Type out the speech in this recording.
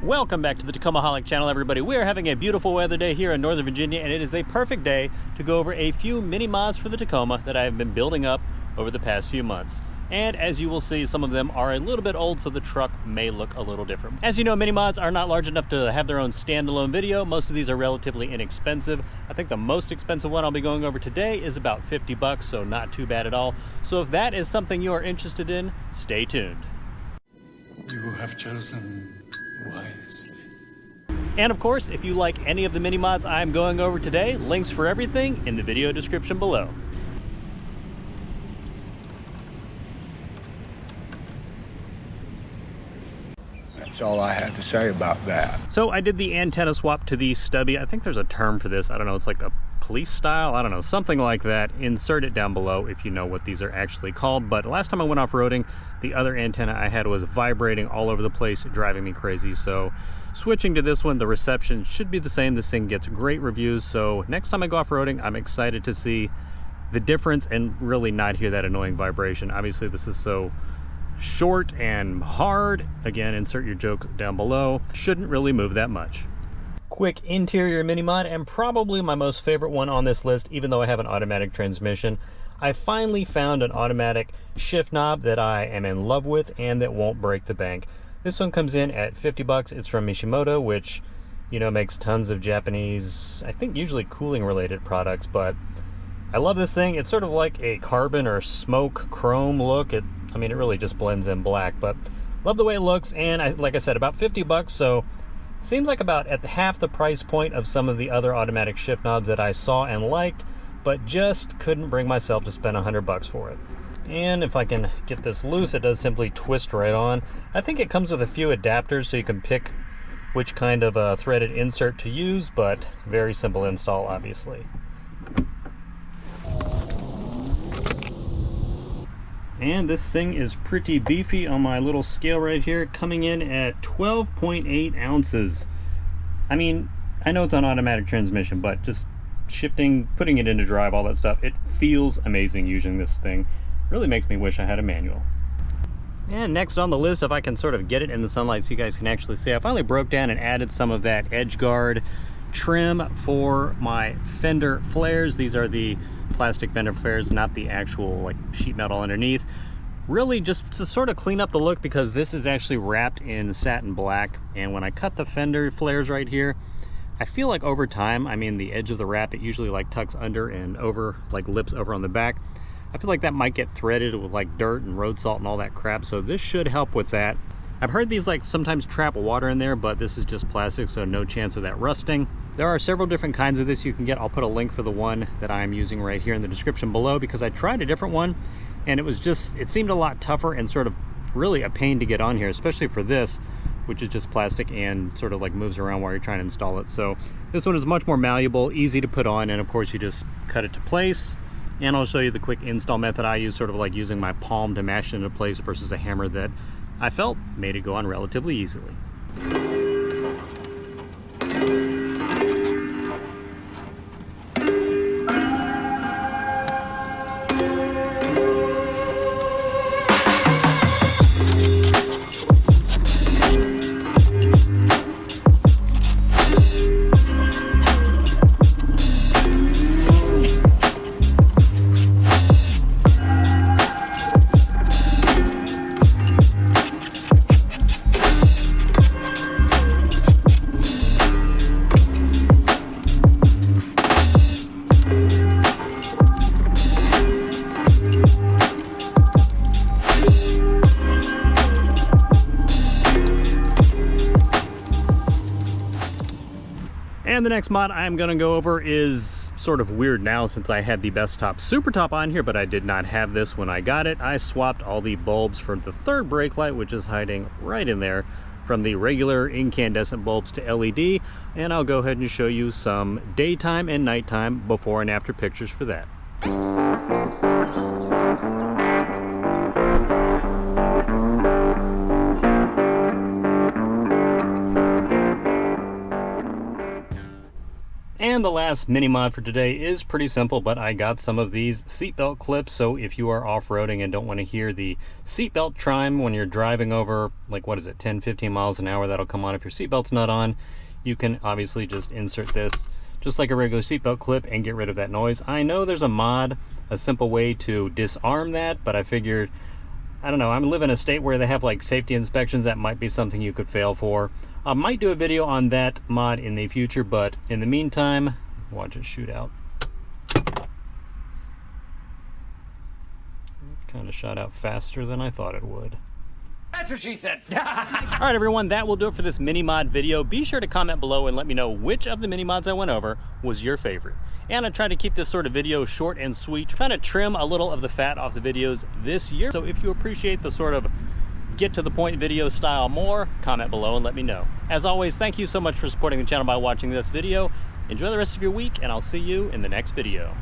Welcome back to the Tacomaholic channel, everybody. We are having a beautiful weather day here in Northern Virginia, and it is a perfect day to go over a few mini mods for the Tacoma that I have been building up over the past few months. And as you will see, some of them are a little bit old, so the truck may look a little different. As you know, mini mods are not large enough to have their own standalone video. Most of these are relatively inexpensive. I think the most expensive one I'll be going over today is about 50 bucks, so not too bad at all. So if that is something you are interested in, stay tuned. You have chosen wisely. And of course, if you like any of the mini mods I'm going over today, links for everything in the video description below. That's all I have to say about that. So I did the antenna swap to the stubby. I think there's a term for this. I don't know, it's like a police style, I don't know, something like that. Insert it down below if you know what these are actually called. But last time I went off-roading, the other antenna I had was vibrating all over the place, driving me crazy. So switching to this one, the reception should be the same. This thing gets great reviews. So next time I go off-roading, I'm excited to see the difference and really not hear that annoying vibration. Obviously this is so short and hard. Again, insert your joke down below. Shouldn't really move that much. Quick interior mini mod, and probably my most favorite one on this list, even though I have an automatic transmission. I finally found an automatic shift knob that I am in love with and that won't break the bank. This one comes in at 50 bucks. It's from Mishimoto, which, you know, makes tons of Japanese, I think usually cooling related products, but I love this thing. It's sort of like a carbon or smoke chrome look. It really just blends in black, but love the way it looks. And like I said, about 50 bucks, so seems like about at half the price point of some of the other automatic shift knobs that I saw and liked, but just couldn't bring myself to spend 100 bucks for it. And if I can get this loose, it does simply twist right on. I think it comes with a few adapters so you can pick which kind of threaded insert to use, but very simple install, obviously. And this thing is pretty beefy on my little scale right here, coming in at 12.8 ounces. I mean, I know it's on automatic transmission, but just shifting, putting it into drive, all that stuff, it feels amazing using this thing. Really makes me wish I had a manual. And next on the list, if I can sort of get it in the sunlight so you guys can actually see, I finally broke down and added some of that edge guard trim for my Fender Flares. These are the plastic Fender Flares, not the actual like sheet metal underneath. Really just to sort of clean up the look, because this is actually wrapped in satin black, and when I cut the Fender Flares right here, I feel like over time, the edge of the wrap, it usually like tucks under and over, like lips over on the back. I feel like that might get threaded with like dirt and road salt and all that crap, so this should help with that. I've heard these like sometimes trap water in there, but this is just plastic, so no chance of that rusting. There are several different kinds of this you can get. I'll put a link for the one that I'm using right here in the description below, because I tried a different one and it seemed a lot tougher and sort of really a pain to get on here, especially for this, which is just plastic and sort of like moves around while you're trying to install it. So this one is much more malleable, easy to put on, and of course you just cut it to place. And I'll show you the quick install method I use, sort of like using my palm to mash it into place versus a hammer that I felt made it go on relatively easily. And the next mod I'm going to go over is sort of weird now, since I had the Best Top Super Top on here, but I did not have this when I got it. I swapped all the bulbs for the third brake light, which is hiding right in there, from the regular incandescent bulbs to LED, and I'll go ahead and show you some daytime and nighttime before and after pictures for that. And the last mini mod for today is pretty simple, but I got some of these seatbelt clips, so if you are off-roading and don't want to hear the seatbelt chime when you're driving over, like, what is it, 10-15 miles an hour, that'll come on if your seatbelt's not on, you can obviously just insert this just like a regular seatbelt clip and get rid of that noise. I know there's a mod, a simple way to disarm that, but I figured, I don't know, I live in a state where they have like safety inspections. That might be something you could fail for. I might do a video on that mod in the future, but in the meantime, watch it shoot out. Kind of shot out faster than I thought it would. That's what she said. Alright everyone, that will do it for this mini mod video. Be sure to comment below and let me know which of the mini mods I went over was your favorite. And I try to keep this sort of video short and sweet, trying to trim a little of the fat off the videos this year. So if you appreciate the sort of get to the point video style more, comment below and let me know. As always, thank you so much for supporting the channel by watching this video. Enjoy the rest of your week, and I'll see you in the next video.